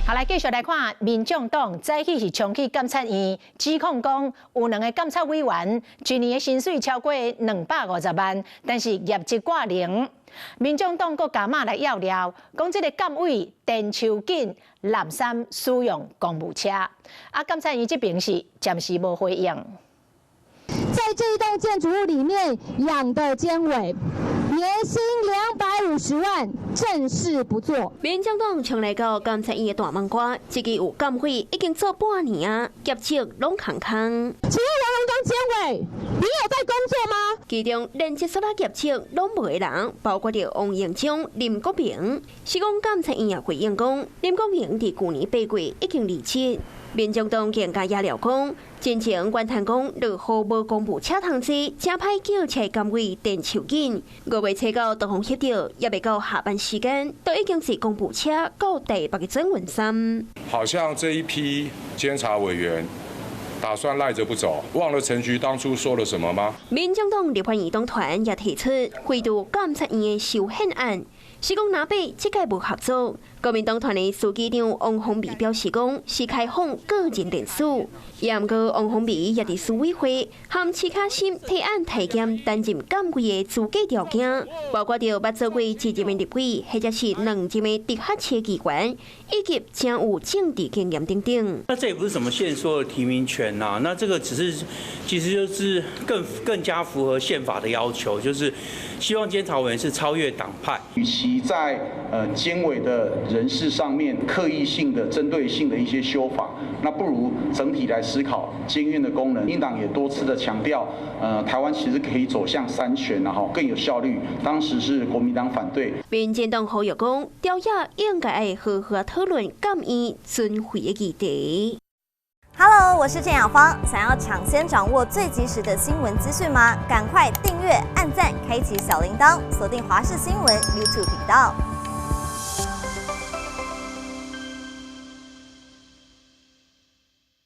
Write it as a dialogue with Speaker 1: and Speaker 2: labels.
Speaker 1: 好，来继续来看，民众党早起是重启监察院，指控讲有2个监察委员今年的薪水超过250万，但是业绩挂零。民众党阁加码来要料，讲这个监委陈秋瑾滥散使用公务车，监察院这边是暂时无回应。
Speaker 2: 在这一栋建筑物里面养的监委。 年薪250万，正事不做。
Speaker 3: 民进党从来到监察院的大门关，自己有监会已经做半年啊，业绩拢空空。
Speaker 2: 请问王荣忠监委，你有在工作吗？
Speaker 3: 其中连接所啦业绩拢无的人，包括着王营长林国明，是讲监察院也回应讲，林国明伫去年8月已经离职。 民众党更加压料讲，之前怨叹讲落雨无公布车通知，真歹叫车监委陈秋瑾。5月初到多方协调，也未到下班时间，都已经是公布车到第8个曾文山。
Speaker 4: 好像这一批监察委员打算赖着不走，忘了陈局当初说了什么吗？
Speaker 3: 民众党立法院党团也提出回到监察院的修宪案。 是讲南北这届无合作，国民党团的书记长王宏伟表示讲是开放个人人数，也毋过王宏伟也伫书委会和齐卡心提案提检担任监委的资格条件，包括着捌做过1任的立委，或者是2任的直辖市议员，以及真有政治经验等等。
Speaker 5: 那这也不是什么限缩的提名权呐、那这个其实就是更加符合宪法的要求，就是希望监察委员是超越党派。
Speaker 6: 与其在监委的人事上面刻意性的、针对性的一些修法，那不如整体来思考监院的功能。民进党也多次的强调，台湾其实可以走向3权，然后更有效率。当时是国民党反对。
Speaker 3: 民进党呼吁讲，调查应该要好好讨论监院尊惠的议题。
Speaker 7: Hello， 我是郑雅芳。想要抢先掌握最及时的新闻资讯吗？赶快订阅、按赞、开启小铃铛，锁定华视新闻 YouTube 频道。